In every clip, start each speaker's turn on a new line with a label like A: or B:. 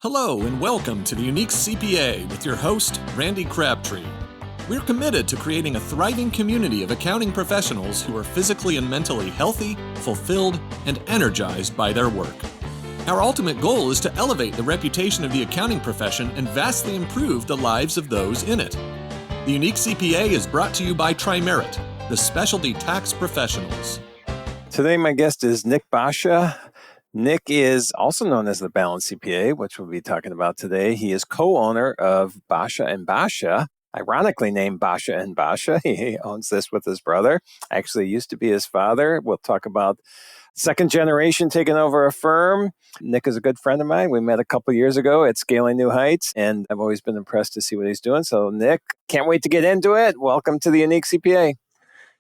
A: Hello and welcome to the Unique CPA with your host, Randy Crabtree. We're committed to creating a thriving community of accounting professionals who are physically and mentally healthy, fulfilled, and energized by their work. Our ultimate goal is to elevate the reputation of the accounting profession and vastly improve the lives of those in it. The Unique CPA is brought to you by Trimerit, the specialty tax professionals.
B: Today, my guest is Nick Boscia. Nick is also known as the Balanced CPA, which we'll be talking about today. He is co-owner of Boscia and Boscia, ironically named Boscia and Boscia. He owns this with his brother. Actually used to be his father. We'll talk about second generation taking over a firm. Nick is a good friend of mine. We met a couple years ago at Scaling New Heights, and I've always been impressed to see what he's doing. So, Nick, can't wait to get into it. Welcome to the Unique CPA.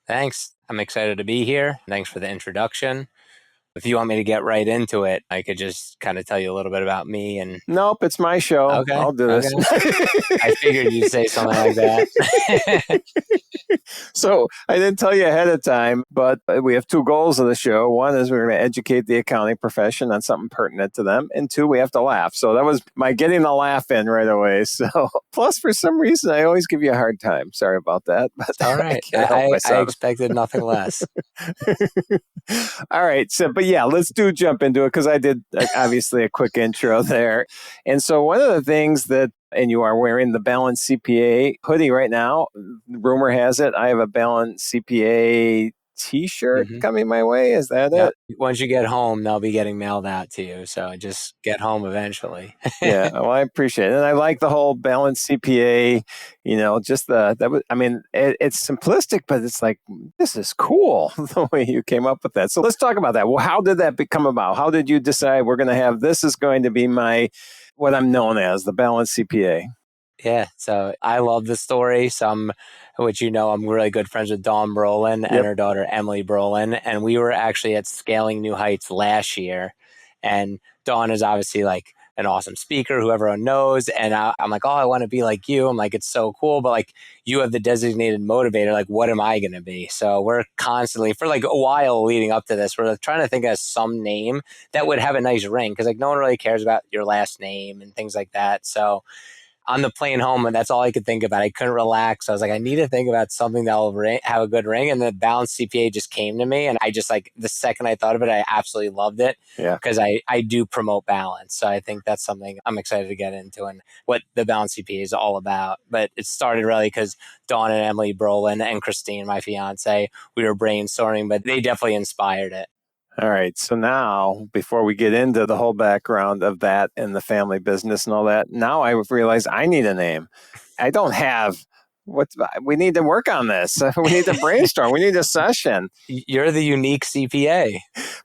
C: Thanks. I'm excited to be here. Thanks for the introduction. If you want me to get right into it, I could just kind of tell you a little bit about me. And
B: Nope, it's my show.
C: Okay.
B: I'll do this.
C: I figured you'd say something like that.
B: So I didn't tell you ahead of time, but we have two goals of the show. One is we're going to educate the accounting profession on something pertinent to them. And two, we have to laugh. So that was my getting the laugh in right away. So plus, for some reason, I always give you a hard time. Sorry about that. But
C: All right. I expected nothing less.
B: All right. But yeah, let's jump into it because I did obviously a quick intro there. And so one of the things that, and you are wearing the Balanced CPA hoodie right now. Rumor has it, I have a Balanced CPA t-shirt coming my way. Is that it?
C: Once you get home, they'll be getting mailed out to you. So just get home eventually.
B: Yeah, well, I appreciate it. And I like the whole Balanced CPA, just it's simplistic, but it's like, this is cool the way you came up with that. So let's talk about that. Well, how did that become about? How did you decide we're going to have, this is going to be what I'm known as, the Balanced CPA?
C: Yeah, so I love the story. I'm really good friends with Dawn Brolin and her daughter Emily Brolin. And we were actually at Scaling New Heights last year. And Dawn is obviously like an awesome speaker who everyone knows. And I'm like, oh, I want to be like you. I'm like, it's so cool. But like, you have the designated motivator. Like, what am I going to be? So we're constantly, for like a while leading up to this, we're trying to think of some name that would have a nice ring. Because like no one really cares about your last name and things like that. So on the plane home, and that's all I could think about. I couldn't relax. I was like, I need to think about something that will have a good ring. And the Balanced CPA just came to me. And I just the second I thought of it, I absolutely loved it.
B: Yeah.
C: Because I do promote balance. So I think that's something I'm excited to get into and what the Balanced CPA is all about. But it started really because Dawn and Emily Brolin and Christine, my fiance, we were brainstorming, but they definitely inspired it.
B: All right. So now, before we get into the whole background of that and the family business and all that, now I realize I need a name. I don't have we need to work on this. We need to brainstorm. We need a session.
C: You're the Unique CPA.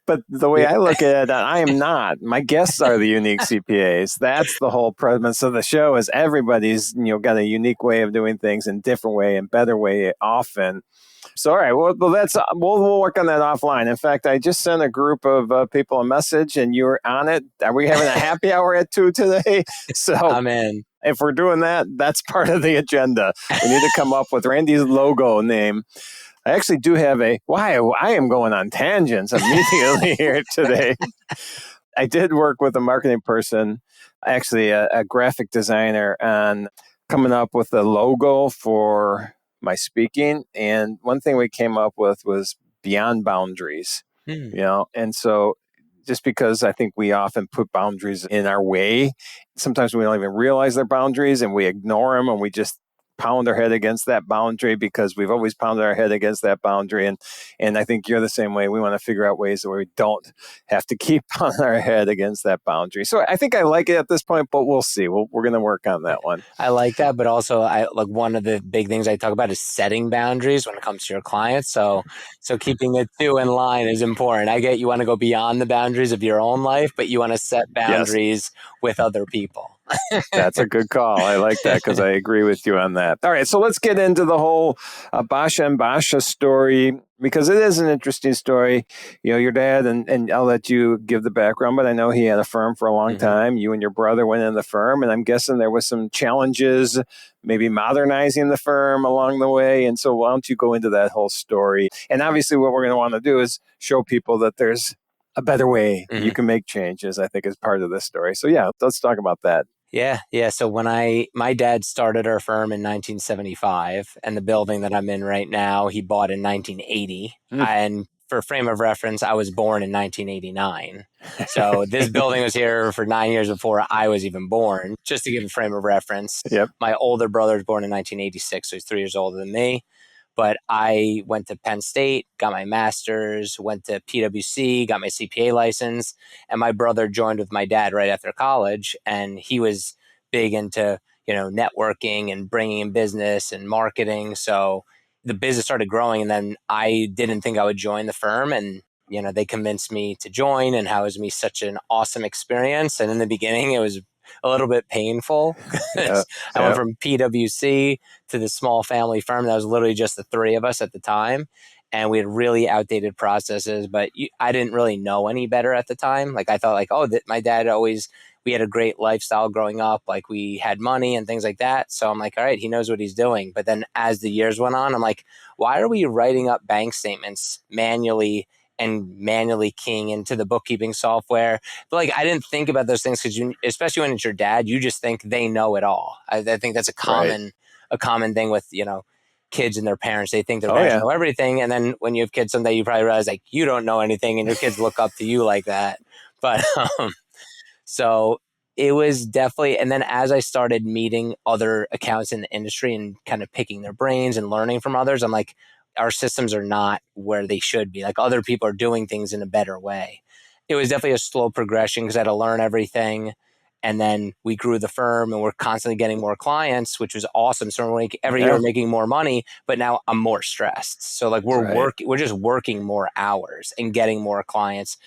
B: But the way I look at it, I am not. My guests are the Unique CPAs. That's the whole premise of the show is everybody's, got a unique way of doing things in different way and better way often. So, all right, well, we'll work on that offline. In fact, I just sent a group of people a message, and you were on it. Are we having a happy hour at 2 today? So
C: I'm in.
B: If we're doing that, that's part of the agenda. We need to come up with Randy's logo name. I actually do have I am going on tangents immediately here today. I did work with a marketing person, actually a graphic designer, on coming up with a logo for my speaking. And one thing we came up with was beyond boundaries, and so just because I think we often put boundaries in our way, sometimes we don't even realize they're boundaries and we ignore them and we just pound our head against that boundary because we've always pounded our head against that boundary. And I think you're the same way. We want to figure out ways where we don't have to keep pounding our head against that boundary. So I think I like it at this point, but we'll see. We're going to work on that one.
C: I like that. But also one of the big things I talk about is setting boundaries when it comes to your clients. So keeping the two in line is important. I get you want to go beyond the boundaries of your own life, but you want to set boundaries with other people.
B: That's a good call. I like that because I agree with you on that. All right, so let's get into the whole Boscia and Boscia story because it is an interesting story. Your dad, and I'll let you give the background, but I know he had a firm for a long time. You and your brother went in the firm, and I'm guessing there was some challenges, maybe modernizing the firm along the way. And so why don't you go into that whole story? And obviously what we're going to want to do is show people that there's a better way you
C: Mhm.
B: can make changes, I think is part of this story. So yeah, let's talk about that.
C: Yeah. So when my dad started our firm in 1975, and the building that I'm in right now, he bought in 1980.
B: Mm.
C: And for frame of reference, I was born in 1989. So this building was here for 9 years before I was even born, just to give a frame of reference.
B: Yep.
C: My older brother was born in 1986, so he's 3 years older than me. But I went to Penn State, got my master's, went to PwC, got my CPA license, and my brother joined with my dad right after college, and he was big into networking and bringing in business and marketing. So the business started growing, and then I didn't think I would join the firm, and they convinced me to join, and how it was me such an awesome experience. And in the beginning, it was a little bit painful.
B: Yeah.
C: I went
B: Yeah.
C: from PwC to this small family firm that was literally just the three of us at the time. And we had really outdated processes, but I didn't really know any better at the time. Like I thought like, oh, my dad always, we had a great lifestyle growing up. Like we had money and things like that. So I'm like, all right, he knows what he's doing. But then as the years went on, I'm like, why are we writing up bank statements manually and manually keying into the bookkeeping software? But like, I didn't think about those things because especially when it's your dad, you just think they know it all. I think that's
B: Right.
C: a common thing with, kids and their parents. They think their
B: Oh
C: parents
B: yeah.
C: know everything. And then when you have kids someday, you probably realize like you don't know anything and your kids look up to you like that. But so it was definitely, and then as I started meeting other accountants in the industry and kind of picking their brains and learning from others, I'm like, our systems are not where they should be. Like other people are doing things in a better way. It was definitely a slow progression because I had to learn everything. And then we grew the firm and we're constantly getting more clients, which was awesome. So every year
B: Yeah.
C: we're making more money, but now I'm more stressed. So like
B: Right.
C: we're just working more hours and getting more clients,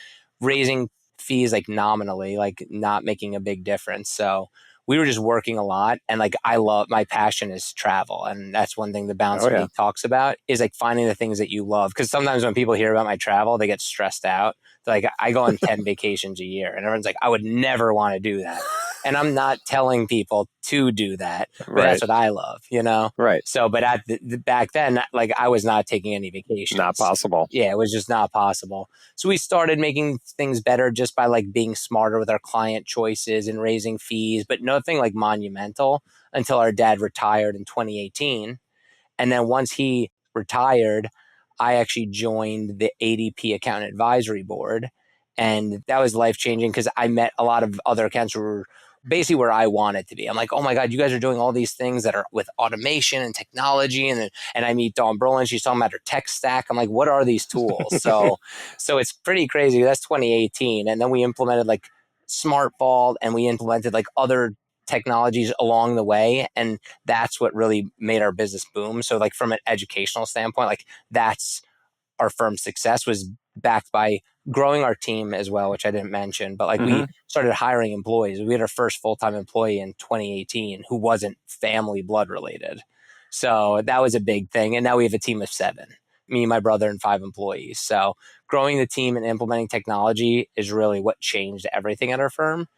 C: raising fees like nominally, like not making a big difference. So we were just working a lot. And like my passion is travel. And that's one thing the Balance
B: Oh yeah.
C: Unique talks about is like finding the things that you love. Because sometimes when people hear about my travel, they get stressed out. Like I go on 10 vacations a year and everyone's like, I would never want to do that. And I'm not telling people to do that, but that's
B: Right.
C: what I love,
B: Right.
C: So, but at back then, like I was not taking any
B: Not
C: vacations.
B: possible.
C: Yeah, it was just not possible. So we started making things better just by like being smarter with our client choices and raising fees, but nothing like monumental until our dad retired in 2018. And then once he retired, I actually joined the ADP Accountant Advisory Board. And that was life changing because I met a lot of other accountants who were basically where I wanted to be. I'm like, oh my God, you guys are doing all these things that are with automation and technology. And I meet Dawn Brolin, she's talking about her tech stack. I'm like, what are these tools? So it's pretty crazy. That's 2018. And then we implemented like Smart Vault and we implemented like other technologies along the way. And that's what really made our business boom. So like from an educational standpoint, like that's our firm's success was backed by growing our team as well, which I didn't mention, but like we
B: Hmm.
C: started hiring employees. We had our first full-time employee in 2018 who wasn't family blood related. So that was a big thing. And now we have a team of 7, me, my brother, and 5 employees. So growing the team and implementing technology is really what changed everything at our firm.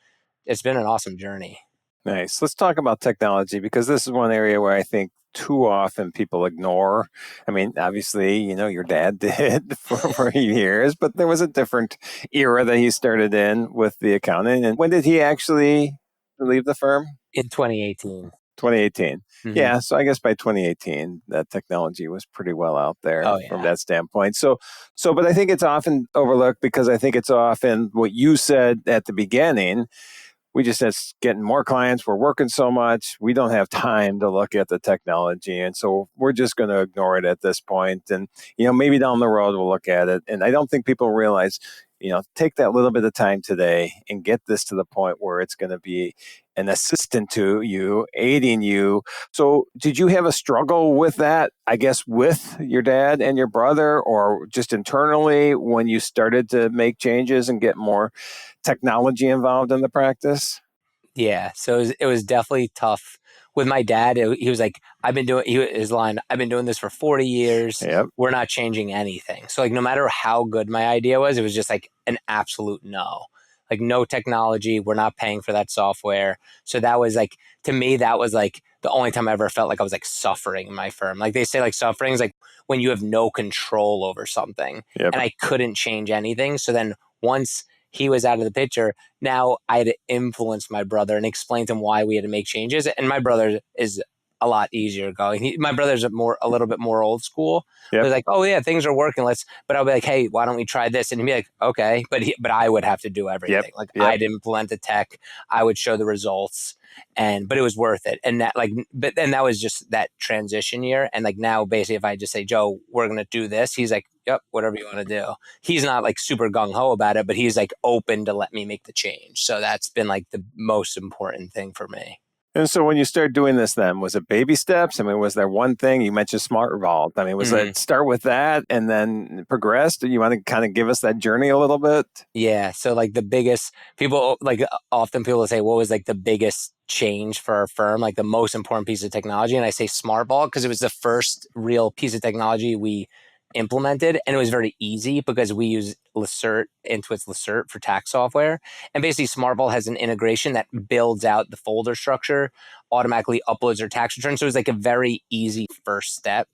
C: It's been an awesome journey.
B: Nice. Let's talk about technology because this is one area where I think too often people ignore. I mean, obviously, your dad did for years, but there was a different era that he started in with the accounting. And when did he actually leave the firm?
C: In 2018.
B: 2018.
C: Mm-hmm.
B: Yeah, so I guess by 2018, that technology was pretty well out there
C: Oh
B: from
C: yeah.
B: that standpoint. But I think it's often overlooked because I think it's often what you said at the beginning. We just it's getting more clients. We're working so much. We don't have time to look at the technology. And so we're just going to ignore it at this point. And, maybe down the road we'll look at it. And I don't think people realize, take that little bit of time today and get this to the point where it's going to be an assistant to you, aiding you. So did you have a struggle with that, I guess, with your dad and your brother, or just internally when you started to make changes and get more technology involved in the practice?
C: Yeah. So it was definitely tough with my dad. He was like, his line, I've been doing this for 40 years.
B: Yep.
C: We're not changing anything. So like, no matter how good my idea was, it was just like an absolute no. Like no technology. We're not paying for that software. So that was like, to me, that was like the only time I ever felt like I was like suffering in my firm. Like they say like suffering is like when you have no control over something.
B: Yep.
C: And I couldn't change anything. So then once he was out of the picture, now I had to influence my brother and explain to him why we had to make changes. And my brother is a lot easier going. My brother's a little bit more old school.
B: Yep.
C: He's like, oh yeah, things are working. But I'll be like, hey, why don't we try this? And he'd be like, okay. But I would have to do everything. I'd implement the tech. I would show the results. But it was worth it. And that was just that transition year. And like now, basically, if I just say, Joe, we're going to do this, he's like, yep, whatever you want to do. He's not like super gung ho about it, but he's like open to let me make the change. So that's been like the most important thing for me.
B: And so when you started doing this then, was it baby steps? I mean, was there one thing? You mentioned Smart Vault. I mean, was it start with that and then progress? Do you want to kind of give us that journey a little bit?
C: Yeah. So like the biggest, people will say, what was like the biggest change for our firm? Like the most important piece of technology? And I say Smart Vault because it was the first real piece of technology we implemented, and it was very easy because we use Intuit's Lacert for tax software. And basically Smart Vault has an integration that builds out the folder structure, automatically uploads their tax return. So it was like a very easy first step.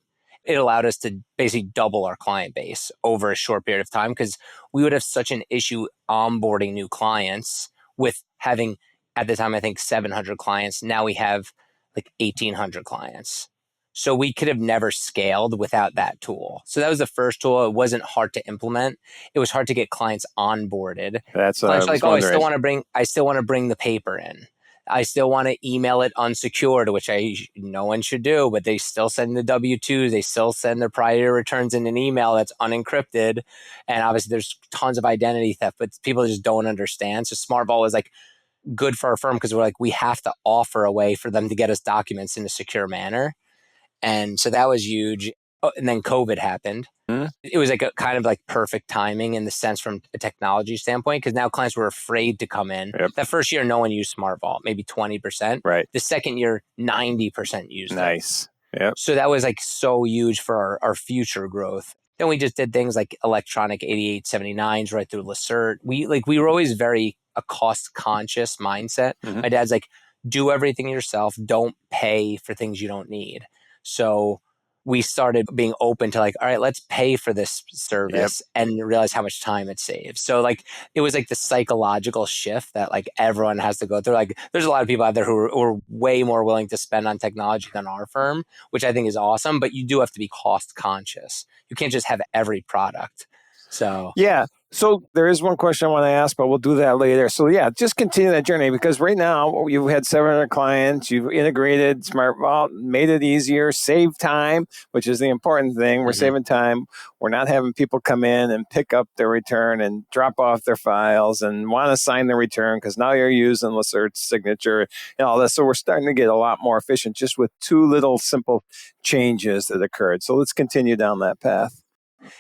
C: It allowed us to basically double our client base over a short period of time because we would have such an issue onboarding new clients with having, at the time, I think 700 clients. Now we have like 1,800 clients. So we could have never scaled without that tool. So that was the first tool. It wasn't hard to implement. It was hard to get clients onboarded.
B: That's what I was
C: like,
B: wondering.
C: I still want to bring the paper in. I still want to email it unsecured, which no one should do, but they still send the W-2s. They still send their prior returns in an email that's unencrypted. And obviously there's tons of identity theft, but people just don't understand. So Smart Vault is like good for our firm because we have to offer a way for them to get us documents in a secure manner. And so that was huge. Oh, and then COVID happened. It was like a kind of like perfect timing in the sense from a technology standpoint, because now clients were afraid to come in. That first year, no one used Smart Vault, maybe 20%.
B: Right.
C: The second year, 90% used it.
B: Nice. Yep.
C: So that was like so huge for our future growth. Then we just did things like electronic 8879s right through Lacert. We were always very a cost conscious mindset. My dad's like, do everything yourself. Don't pay for things you don't need. So we started being open to like, all right, let's pay for this service and realize how much time it saves. So like, it was like the psychological shift that like everyone has to go through. Like there's a lot of people out there who are way more willing to spend on technology than our firm, which I think is awesome, but you do have to be cost conscious. You can't just have every product. So
B: yeah. So there is one question I want to ask, but we'll do that later. So yeah, just continue that journey because right now you've had 700 clients, you've integrated Smart Vault, made it easier, saved time, which is the important thing. We're saving time. We're not having people come in and pick up their return and drop off their files and want to sign the return because now you're using Lacert's signature and all that. So we're starting to get a lot more efficient just with two little simple changes that occurred. So let's continue down that path.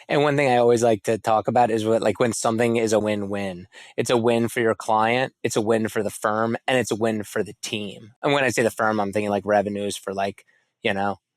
C: And one thing I always like to talk about is when something is a win-win. It's a win for your client, it's a win for the firm, and it's a win for the team. And when I say the firm, I'm thinking like revenues for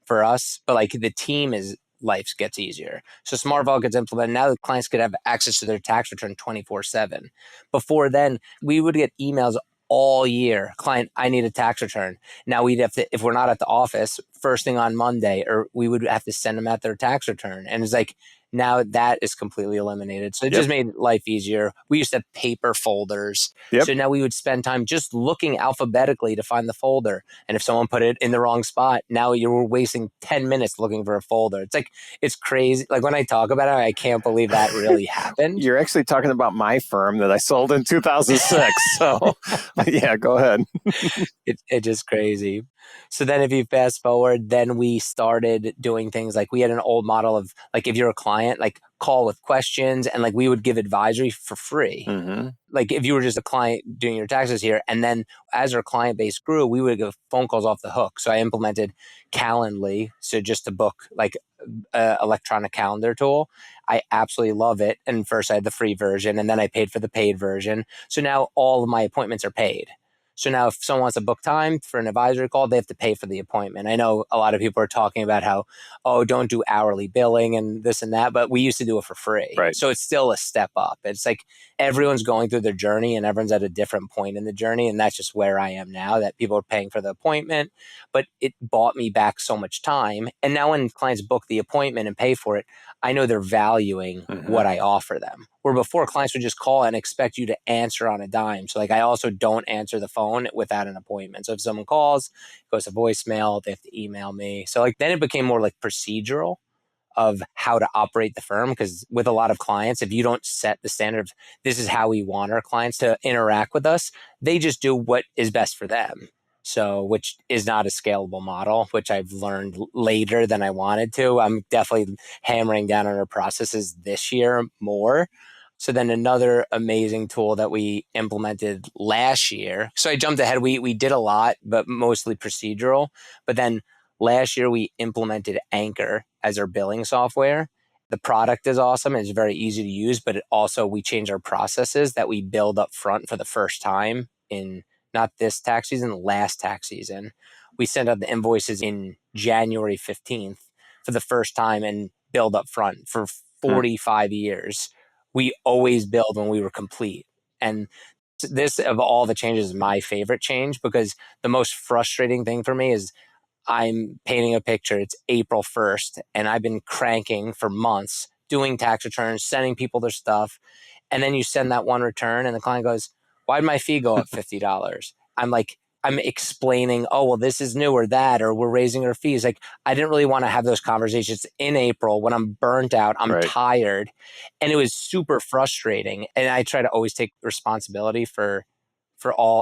C: for us, but like the team is life gets easier. So Smart Vault gets implemented. Now the clients could have access to their tax return 24/7. Before then, we would get emails all year. Client, I need a tax return. Now we'd have to, if we're not at the office, first thing on Monday, or we would have to send them out their tax return. And it's like, now that is completely eliminated. So it just made life easier. We used to have paper folders. So now we would spend time just looking alphabetically to find the folder. And if someone put it in the wrong spot, now you're wasting 10 minutes looking for a folder. It's like, it's crazy. Like when I talk about it, I can't believe that really happened.
B: You're actually talking about my firm that I sold in 2006. So yeah, go ahead.
C: It's just crazy. So then if you fast forward, then we started doing things like we had an old model of like, if you're a client, like call with questions and like we would give advisory for free. Like if you were just a client doing your taxes here. And then as our client base grew, we would give phone calls off the hook. So I implemented Calendly. So just to book like electronic calendar tool. I absolutely love it. And first I had the free version and then I paid for the paid version. So now all of my appointments are paid. So now if someone wants to book time for an advisory call, they have to pay for the appointment. I know a lot of people are talking about how, don't do hourly billing and this and that, but we used to do it for free.
B: Right.
C: So it's still a step up. It's like everyone's going through their journey and everyone's at a different point in the journey. And that's just where I am now, that people are paying for the appointment, but it bought me back so much time. And now when clients book the appointment and pay for it, I know they're valuing what I offer them. Where before, clients would just call and expect you to answer on a dime. So like I also don't answer the phone without an appointment. So if someone calls, it goes to voicemail, they have to email me. So like then it became more like procedural of how to operate the firm. Because with a lot of clients, if you don't set the standard of this is how we want our clients to interact with us, they just do what is best for them. So, which is not a scalable model, which I've learned later than I wanted to. I'm definitely hammering down on our processes this year more. So then another amazing tool that we implemented last year. So I jumped ahead. We did a lot, but mostly procedural. But then last year we implemented Anchor as our billing software. The product is awesome. It's very easy to use, but it also we changed our processes that we build up front for the first time in not this tax season, last tax season. We sent out the invoices in January 15th for the first time and build up front for 45 years. We always billed when we were complete. And this, of all the changes, is my favorite change because the most frustrating thing for me is I'm painting a picture. It's April 1st, and I've been cranking for months, doing tax returns, sending people their stuff. And then you send that one return, and the client goes, why'd my fee go up $50? I'm like, I'm explaining, oh, well, this is new or that, or we're raising our fees. Like, I didn't really want to have those conversations in April when I'm burnt out, I'm tired. And it was super frustrating. And I try to always take responsibility for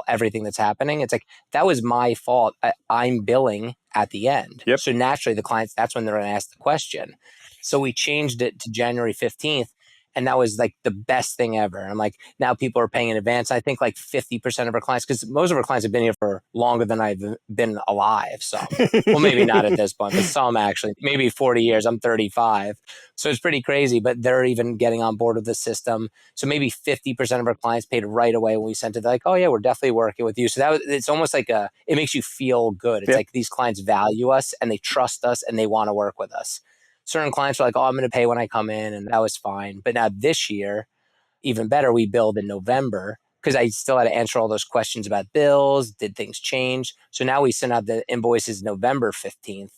C: everything that's happening. It's like, that was my fault. I'm billing at the end. So naturally the clients, that's when they're going to ask the question. So we changed it to January 15th. And that was like the best thing ever. I'm like, now people are paying in advance. I think like 50% of our clients, because most of our clients have been here for longer than I've been alive. So, well, maybe not at this point, but some actually, maybe 40 years. I'm 35. So it's pretty crazy, but they're even getting on board with the system. So maybe 50% of our clients paid right away when we sent it. They're like, oh yeah, we're definitely working with you. So it's almost like it makes you feel good. It's like these clients value us and they trust us and they want to work with us. Certain clients are like, oh, I'm going to pay when I come in, and that was fine. But now this year, even better, we billed in November because I still had to answer all those questions about bills. Did things change? So now we send out the invoices November 15th.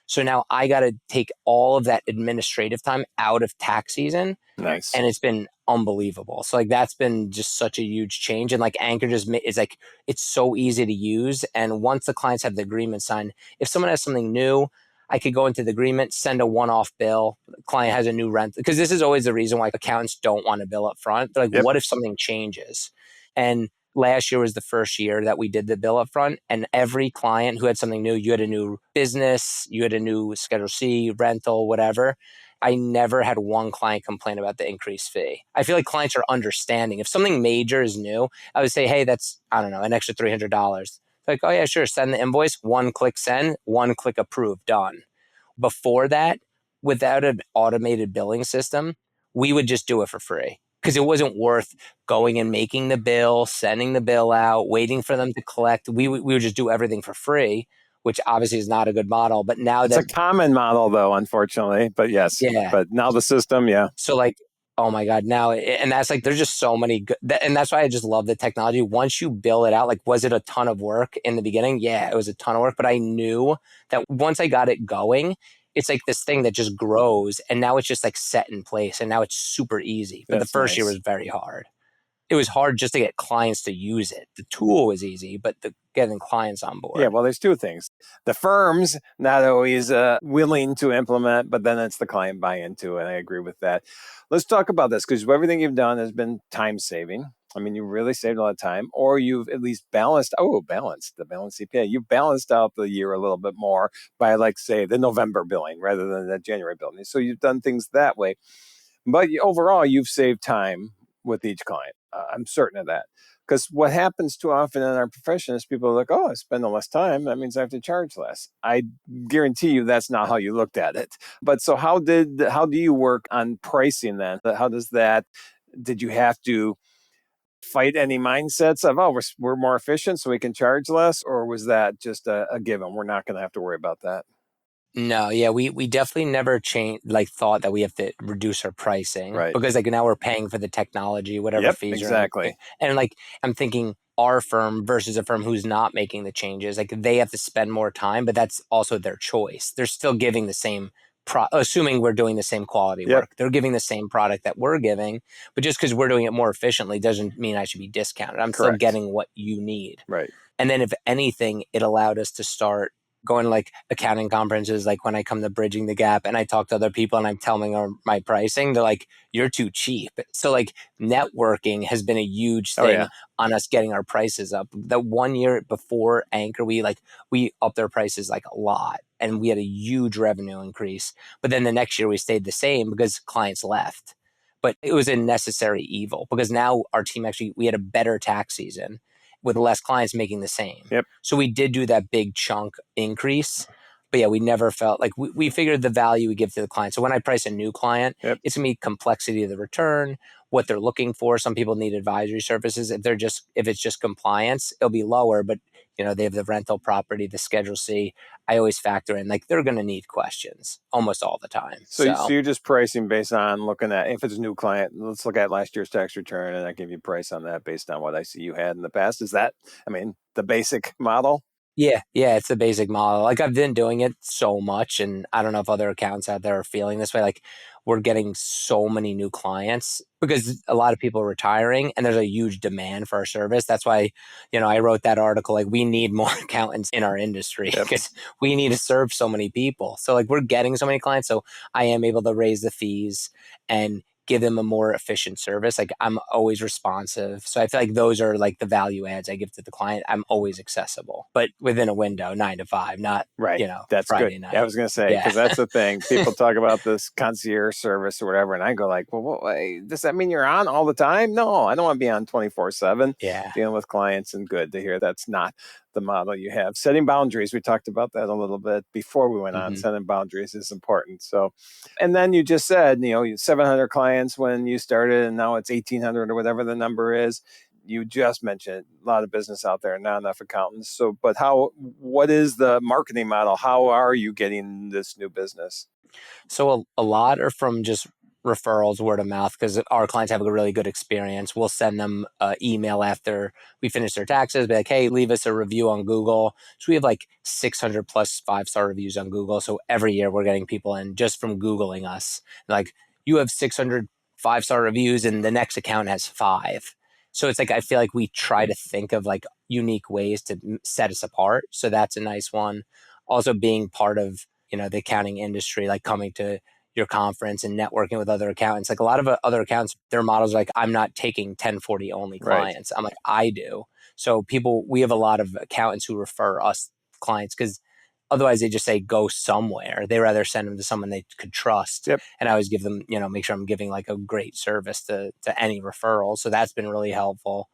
C: So now I got to take all of that administrative time out of tax season.
B: Nice.
C: And it's been unbelievable. So like that's been just such a huge change. And like Anchor just is like, it's so easy to use. And once the clients have the agreement signed, if someone has something new, I could go into the agreement, send a one-off bill. The client has a new rent. Because this is always the reason why accountants don't want to bill up front. They're like, what if something changes? And last year was the first year that we did the bill up front. And every client who had something new, you had a new business, you had a new Schedule C, rental, whatever. I never had one client complain about the increased fee. I feel like clients are understanding. If something major is new, I would say, hey, that's, I don't know, an extra $300. Like, oh yeah, sure. Send the invoice, one click send, one click approve, done. Before that, without an automated billing system, we would just do it for free because it wasn't worth going and making the bill, sending the bill out, waiting for them to collect. We would just do everything for free, which obviously is not a good model. But now
B: it's a common model though, unfortunately, but yes, but now the system,
C: So like, oh my God, now, and that's like, there's just so many good, and that's why I just love the technology. Once you build it out, like, was it a ton of work in the beginning? Yeah, it was a ton of work, but I knew that once I got it going, it's like this thing that just grows, and now it's just like set in place, and now it's super easy. But the first year was very hard. It was hard just to get clients to use it. The tool was easy, but getting clients on board.
B: Yeah, well, there's two things. The firm's not always willing to implement, but then it's the client buy into it. And I agree with that. Let's talk about this because everything you've done has been time saving. I mean, you really saved a lot of time, or you've at least balanced the balanced CPA. You balanced out the year a little bit more by, like, say, the November billing rather than the January billing. So you've done things that way. But overall, you've saved time with each client. I'm certain of that. Because what happens too often in our profession is people are like, oh, I spend less time. That means I have to charge less. I guarantee you that's not how you looked at it. But so how do you work on pricing then? How does that, did you have to fight any mindsets of, oh, we're more efficient so we can charge less? Or was that just a given? We're not going to have to worry about that.
C: No, yeah, we definitely never thought that we have to reduce our pricing,
B: right?
C: Because like now we're paying for the technology, whatever fees
B: exactly.
C: And like I'm thinking our firm versus a firm who's not making the changes, like they have to spend more time, but that's also their choice. They're still giving the same assuming we're doing the same quality
B: Yep.
C: work. They're giving the same product that we're giving, but just because we're doing it more efficiently doesn't mean I should be discounted. I'm still
B: Correct.
C: getting what you need.
B: Right.
C: And then if anything, it allowed us to start going to like accounting conferences, like when I come to Bridging the Gap and I talk to other people and I'm telling them my pricing, they're like, you're too cheap. So like networking has been a huge thing on us getting our prices up. The 1 year before Anchor, we upped their prices like a lot and we had a huge revenue increase. But then the next year we stayed the same because clients left. But it was a necessary evil because now our team we had a better tax season with less clients making the same.
B: Yep.
C: So we did do that big chunk increase. But yeah, we never felt like we figured the value we give to the client. So when I price a new client, it's going to be complexity of the return, what they're looking for. Some people need advisory services. If it's just compliance, it'll be lower, but they have the rental property, the Schedule C. I always factor in like they're going to need questions almost all the time.
B: So you're just pricing based on looking at, if it's a new client, let's look at last year's tax return and I give you a price on that based on what I see you had in the past. Is that, the basic model?
C: Yeah, it's the basic model. Like I've been doing it so much, and I don't know if other accountants out there are feeling this way. Like we're getting so many new clients because a lot of people are retiring and there's a huge demand for our service. That's why, I wrote that article, like we need more accountants in our industry because we need to serve so many people. So like we're getting so many clients. So I am able to raise the fees and give them a more efficient service. Like I'm always responsive. So I feel like those are like the value adds I give to the client. I'm always accessible, but within a window, 9 to 5, not,
B: that's
C: Friday
B: good.
C: night.
B: Yeah, I was going to say, because that's the thing. People talk about this concierge service or whatever. And I go like, well, does that mean you're on all the time? No, I don't want to be on 24/7 dealing with clients, and good to hear that's not the model you have. Setting boundaries. We talked about that a little bit before we went on. Setting boundaries is important. So, and then you just said, 700 clients when you started and now it's 1,800 or whatever the number is. You just mentioned a lot of business out there, not enough accountants. So, but what is the marketing model? How are you getting this new business?
C: So a lot are from just referrals, word of mouth, because our clients have a really good experience. We'll send them an email after we finish their taxes, be like, hey, leave us a review on Google. So we have like 600 plus 5-star reviews on Google. So every year we're getting people in just from Googling us. Like, you have 600 5-star reviews and the next account has 5. So it's like, I feel like we try to think of like unique ways to set us apart. So that's a nice one. Also being part of, the accounting industry, like coming to your conference and networking with other accountants. Like a lot of other accountants, their models are like, I'm not taking 1040 only clients. I'm like, I do. So we have a lot of accountants who refer us clients because otherwise they just say go somewhere. They rather send them to someone they could trust. And I always give them, make sure I'm giving like a great service to any referral. So that's been really helpful.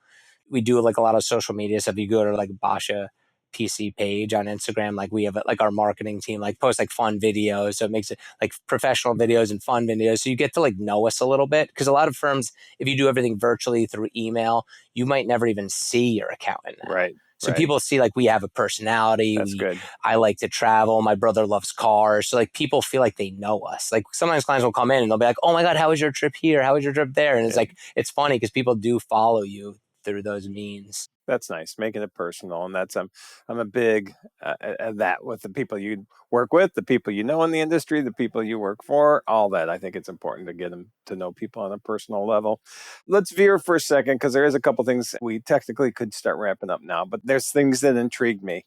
C: We do like a lot of social media stuff. You go to like Boscia PC page on Instagram, like we have like our marketing team like post like fun videos, so it makes it like professional videos and fun videos, so you get to like know us a little bit, because a lot of firms, if you do everything virtually through email, you might never even see your accountant now. So people see like we have a personality.
B: That's good.
C: I like to travel. My brother loves cars. So like people feel like they know us. Like sometimes clients will come in and they'll be like, oh my God, how was your trip here? How was your trip there? And it's like, it's funny because people do follow you through those means.
B: That's nice, making it personal, and that's I'm a big at that with the people you work with, the people you know in the industry, the people you work for, all that. I think it's important to get them to know people on a personal level. Let's veer for a second because there is a couple things we technically could start wrapping up now, but there's things that intrigued me.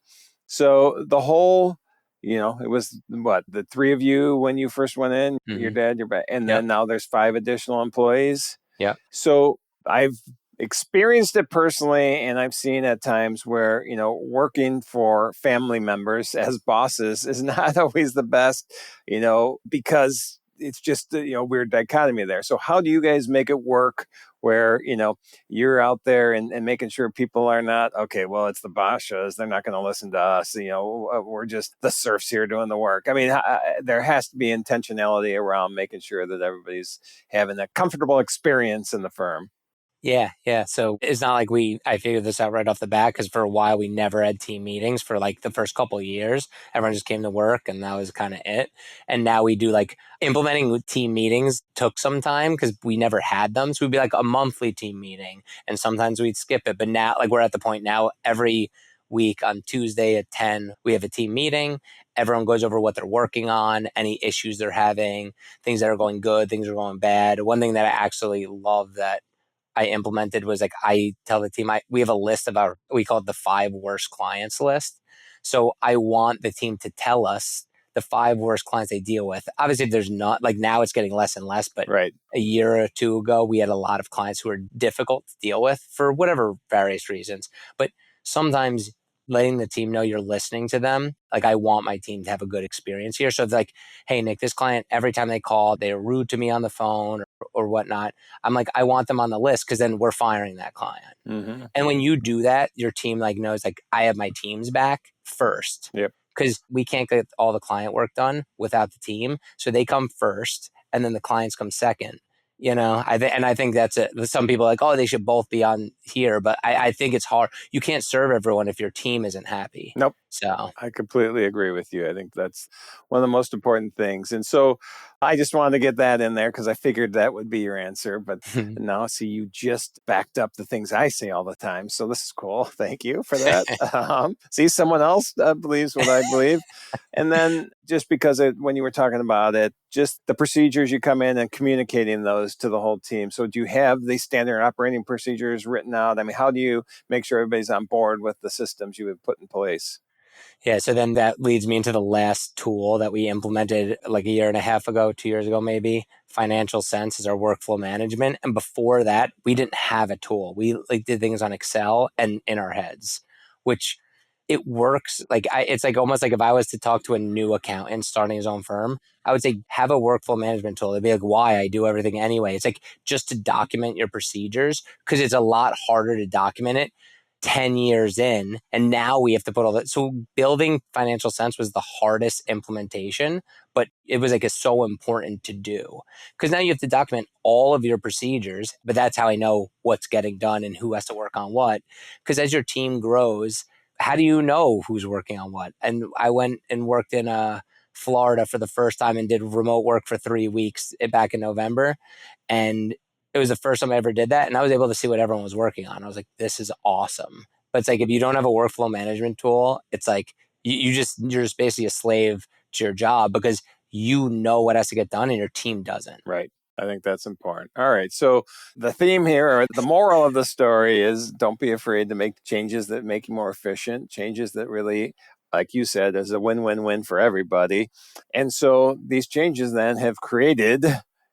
B: So the whole, it was what, the 3 of you when you first went in, your dad, your back, and then now there's 5 additional employees. So I've experienced it personally, and I've seen at times where, working for family members as bosses is not always the best, because it's just a weird dichotomy there. So how do you guys make it work where, you're out there and making sure people are not, okay, well, it's the Boscias, they're not going to listen to us, we're just the serfs here doing the work. I mean, there has to be intentionality around making sure that everybody's having a comfortable experience in the firm.
C: Yeah. So it's not like I figured this out right off the bat, because for a while we never had team meetings for like the first couple of years. Everyone just came to work and that was kind of it. And now we do like implementing team meetings took some time because we never had them. So we'd be like a monthly team meeting and sometimes we'd skip it. But now like we're at the point now every week on Tuesday at 10, we have a team meeting. Everyone goes over what they're working on, any issues they're having, things that are going good, things that are going bad. One thing that I actually love that I implemented was like, I tell the team, we have a list of we call it the 5 worst clients list. So I want the team to tell us the 5 worst clients they deal with. Obviously, there's not, like now it's getting less and less, but
B: Right.
C: a year or two ago, we had a lot of clients who were difficult to deal with for whatever various reasons. But sometimes letting the team know you're listening to them, like I want my team to have a good experience here. So it's like, hey, Nick, this client, every time they call, they're rude to me on the phone or whatnot. I'm like, I want them on the list because then we're firing that client.
B: Mm-hmm.
C: And when you do that, your team like knows like I have my team's back first.
B: Yep.
C: Because we can't get all the client work done without the team. So they come first and then the clients come second. I think that's it. Some people are like, oh, they should both be on here. But I think it's hard. You can't serve everyone if your team isn't happy.
B: Nope.
C: So
B: I completely agree with you. I think that's one of the most important things. And so I just wanted to get that in there because I figured that would be your answer. But now, see, you just backed up the things I say all the time. So this is cool. Thank you for that. See, someone else believes what I believe. And then just because when you were talking about it, just the procedures you come in and communicating those to the whole team. So do you have the standard operating procedures written out? I mean, how do you make sure everybody's on board with the systems you have put in place?
C: Yeah, so then that leads me into the last tool that we implemented like a year and a half ago, 2 years ago, maybe. Financial Sense is our workflow management. And before that, we didn't have a tool. We like did things on Excel and in our heads, which it works. It's like almost like if I was to talk to a new accountant starting his own firm, I would say have a workflow management tool. It'd be like, why? I do everything anyway. It's like just to document your procedures because it's a lot harder to document it 10 years in, and now we have to put all that. So building Financial Sense was the hardest implementation, but it was like it's so important to do because now you have to document all of your procedures, but that's how I know what's getting done and who has to work on what. Because as your team grows, how do you know who's working on what? And I went and worked in Florida for the first time and did remote work for 3 weeks back in November. And it was the first time I ever did that. And I was able to see what everyone was working on. I was like, this is awesome. But it's like, if you don't have a workflow management tool, it's like, you're just basically a slave to your job because you know what has to get done and your team doesn't.
B: Right. I think that's important. All right. So the theme here, or the moral of the story is don't be afraid to make changes that make you more efficient, changes that really, like you said, is a win-win-win for everybody. And so these changes then have created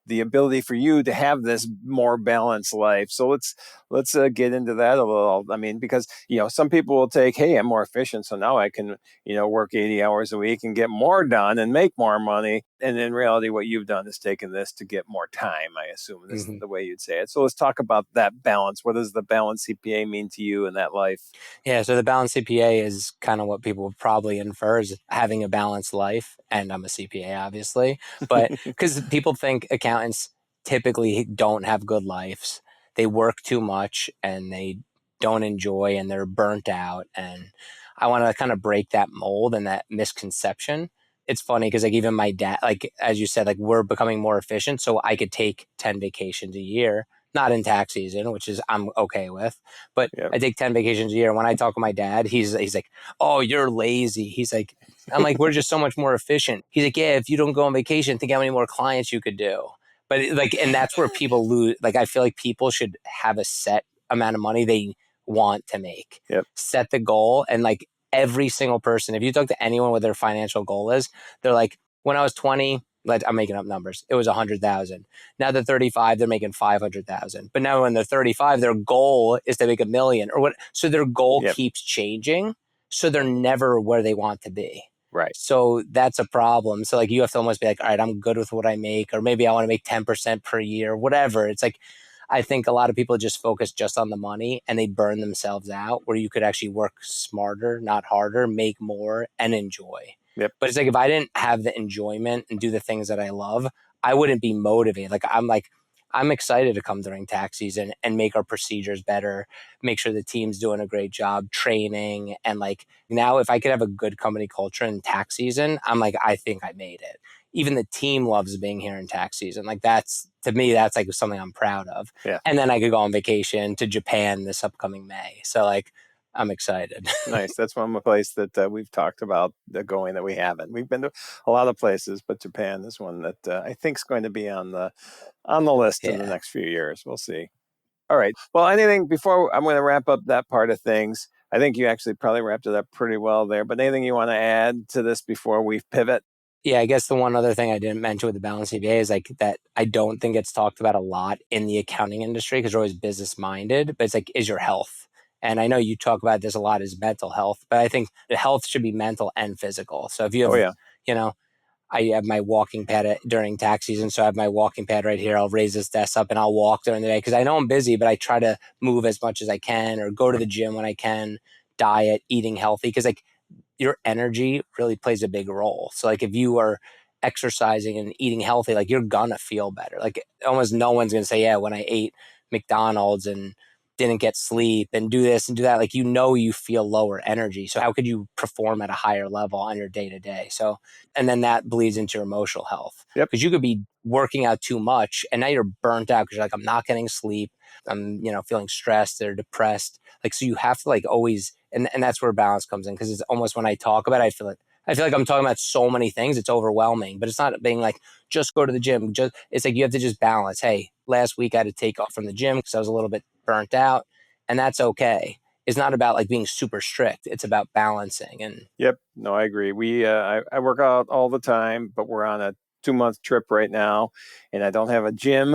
B: the ability for you to have this more balanced life. So let's get into that a little. I mean, because some people will take, hey, I'm more efficient, so now I can work 80 hours a week and get more done and make more money. And in reality, what you've done is taken this to get more time. I assume this is the way you'd say it. So let's talk about that balance. What does the balanced CPA mean to you in that life?
C: Yeah, so the balanced CPA is kind of what people would probably infer is having a balanced life. And I'm a CPA, obviously. But because people think accountants typically don't have good lives. They work too much and they don't enjoy and they're burnt out. And I want to kind of break that mold and that misconception. It's funny because like even my dad, like as you said, like we're becoming more efficient. So I could take 10 vacations a year, not in tax season, which is I'm okay with. But I take 10 vacations a year. When I talk to my dad, he's like, oh, you're lazy. He's like, I'm like, we're just so much more efficient. He's like, yeah, if you don't go on vacation, think how many more clients you could do. But like, and that's where people lose. Like, I feel like people should have a set amount of money they want to make.
B: Yep.
C: Set the goal. And like every single person, if you talk to anyone what their financial goal is, they're like, when I was 20, I'm making up numbers. It was 100,000. Now they're 35, they're making 500,000. But now when they're 35, their goal is to make $1 million or what. So their goal keeps changing. So they're never where they want to be.
B: Right.
C: So that's a problem. So like you have to almost be like, all right, I'm good with what I make, or maybe I want to make 10% per year, whatever. It's like, I think a lot of people just focus just on the money and they burn themselves out where you could actually work smarter, not harder, make more and enjoy.
B: Yep.
C: But it's like, if I didn't have the enjoyment and do the things that I love, I wouldn't be motivated. I'm excited to come during tax season and make our procedures better, make sure the team's doing a great job training. And like now, if I could have a good company culture in tax season, I'm like, I think I made it. Even the team loves being here in tax season. Like that's, to me, that's like something I'm proud of.
B: Yeah.
C: And then I could go on vacation to Japan this upcoming May. So like, I'm excited.
B: Nice. That's one place that we've talked about going that we haven't. We've been to a lot of places, but Japan is one that I think is going to be on the list in the
C: Yeah.
B: next few years. We'll see. All right. Well, anything before I'm going to wrap up that part of things? I think you actually probably wrapped it up pretty well there. But anything you want to add to this before we pivot?
C: Yeah, I guess the one other thing I didn't mention with the Balanced CPA is like that I don't think it's talked about a lot in the accounting industry because you're always business minded, but it's like, is your health? And I know you talk about this a lot is mental health, but I think the health should be mental and physical. So if you
B: Oh,
C: have,
B: yeah.
C: you know, I have my walking pad during tax season. So I have my walking pad right here. I'll raise this desk up and I'll walk during the day because I know I'm busy, but I try to move as much as I can or go to the gym when I can, diet, eating healthy. Because like your energy really plays a big role. So like if you are exercising and eating healthy, like you're gonna feel better. Like almost no one's gonna say, yeah, when I ate McDonald's and didn't get sleep and do this and do that, like you feel lower energy. So how could you perform at a higher level on your day to day? So and then that bleeds into your emotional health.
B: Yep.
C: Because you could be working out too much and now you're burnt out because you're like, I'm not getting sleep. I'm, feeling stressed or depressed. Like so you have to like always and that's where balance comes in because it's almost when I talk about it, I feel like I'm talking about so many things. It's overwhelming, but it's not being like, just go to the gym. It's like you have to just balance. Hey, last week I had to take off from the gym because I was a little bit burnt out, and that's okay. It's not about like being super strict. It's about balancing. And
B: Yep. No, I agree. I work out all the time, but we're on a 2-month trip right now, and I don't have a gym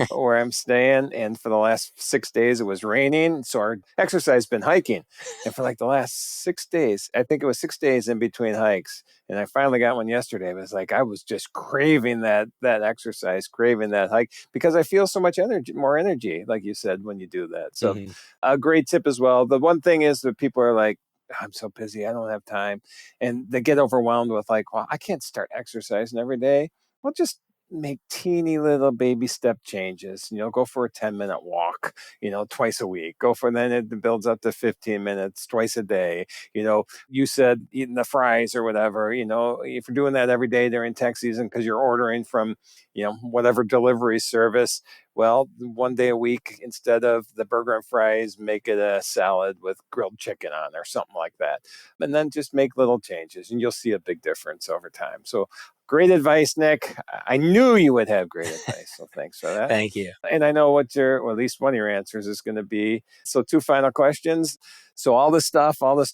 B: where I'm staying. And for the last 6 days, it was raining. So our exercise has been hiking. And for like the last 6 days, I think it was 6 days in between hikes. And I finally got one yesterday. It was like I was just craving that exercise, craving that hike because I feel so much energy, more energy, like you said, when you do that. So a great tip as well. The one thing is that people are like, I'm so busy, I don't have time. And they get overwhelmed with like, well, I can't start exercising every day. Well, just make teeny little baby step changes. Go for a 10-minute walk, twice a week. Go for then it builds up to 15 minutes twice a day. You said eating the fries or whatever, if you're doing that every day during tax season because you're ordering from, whatever delivery service, well, one day a week, instead of the burger and fries, make it a salad with grilled chicken on or something like that. And then just make little changes and you'll see a big difference over time. So great advice, Nick. I knew you would have great advice. So thanks for that.
C: Thank you.
B: And I know what at least one of your answers is going to be. So 2 final questions. So all this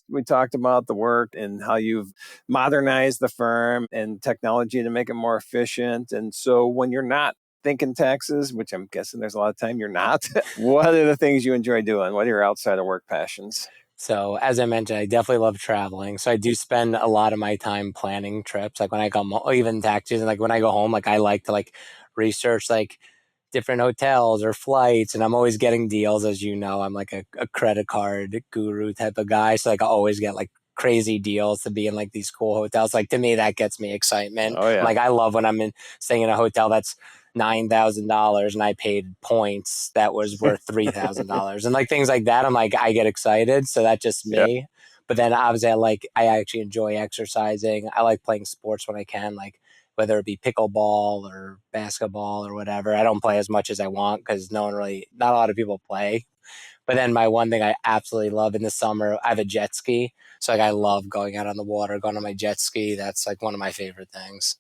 B: we talked about, the work and how you've modernized the firm and technology to make it more efficient. And so when you're not thinking taxes, which I'm guessing there's a lot of time you're not, what are the things you enjoy doing? What are your outside of work passions?
C: So as I mentioned, I definitely love traveling. So I do spend a lot of my time planning trips. Like when I come, even taxis, and like when I go home, like I like to like research like different hotels or flights, and I'm always getting deals. As you know, I'm like a credit card guru type of guy. So like I always get like crazy deals to be in like these cool hotels. Like to me, that gets me excitement.
B: Oh, yeah.
C: Like I love when staying in a hotel that's $9,000 and I paid points that was worth $3,000 and like things like that. I'm like, I get excited. So that's just
B: Yeah.
C: me. But then obviously I actually enjoy exercising. I like playing sports when I can, like whether it be pickleball or basketball or whatever. I don't play as much as I want because not a lot of people play. But then my one thing I absolutely love in the summer, I have a jet ski. So like I love going out on the water, going on my jet ski. That's like one of my favorite things.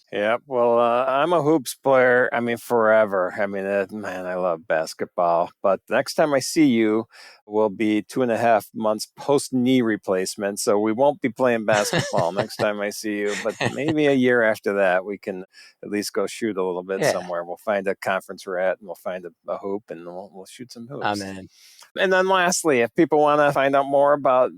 B: Yeah, well, I'm a hoops player. I mean, forever. I mean, man, I love basketball. But the next time I see you will be 2.5 months post knee replacement. So we won't be playing basketball next time I see you. But maybe a year after that, we can at least go shoot a little bit
C: Yeah.
B: somewhere. We'll find a conference we're at and we'll find a hoop and we'll shoot some hoops.
C: I'm in.
B: And then lastly, if people want to find out more about,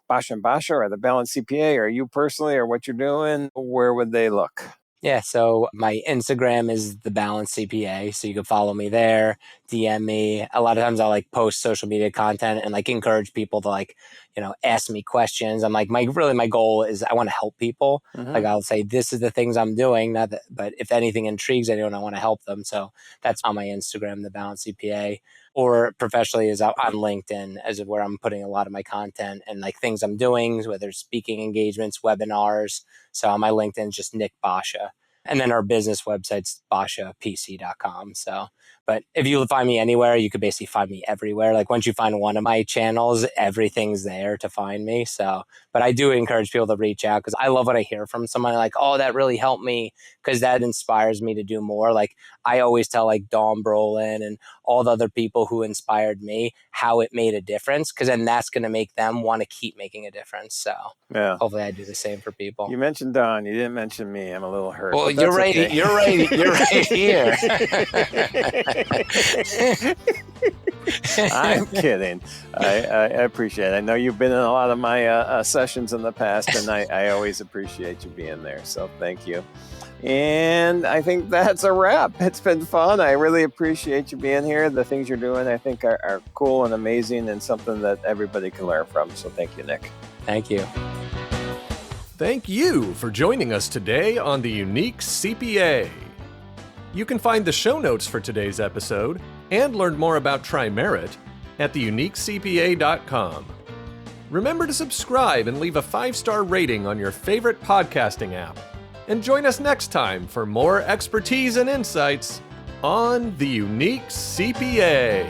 B: Boscia and Boscia or the Balanced CPA or you personally or what you're doing, where would they look?
C: Yeah, so my Instagram is the Balanced CPA, so you can follow me there, DM me. A lot of times I'll like post social media content and like encourage people to like, ask me questions. I'm like, my goal is I want to help people.
B: Mm-hmm.
C: Like I'll say, this is the things I'm doing, not that, but if anything intrigues anyone, I want to help them. So that's on my Instagram, the Balanced CPA, or professionally is on LinkedIn as where I'm putting a lot of my content and like things I'm doing, whether it's speaking engagements, webinars. So on my LinkedIn, just Nick Boscia. And then our business website's bosciapc.com. So, But if you find me anywhere, you could basically find me everywhere. Like once you find one of my channels, everything's there to find me. So, but I do encourage people to reach out because I love what I hear from someone like, oh, that really helped me, because that inspires me to do more. Like I always tell like Don Brolin and all the other people who inspired me how it made a difference, because then that's going to make them want to keep making a difference. So
B: Yeah.
C: hopefully I do the same for people.
B: You mentioned Don. You didn't mention me. I'm a little hurt.
C: Well,
B: but
C: you're
B: that's
C: right.
B: okay.
C: You're right. You're right here.
B: I'm kidding. I appreciate it. I know you've been in a lot of my sessions in the past, and I always appreciate you being there. So thank you. And I think that's a wrap. It's been fun. I really appreciate you being here. The things you're doing, I think, are cool and amazing and something that everybody can learn from. So thank you, Nick.
C: Thank you.
A: Thank you for joining us today on the Unique CPA. You can find the show notes for today's episode and learn more about TriMerit at theuniquecpa.com. Remember to subscribe and leave a 5-star rating on your favorite podcasting app. And join us next time for more expertise and insights on the Unique CPA.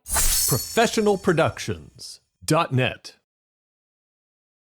A: ProfessionalProductions.net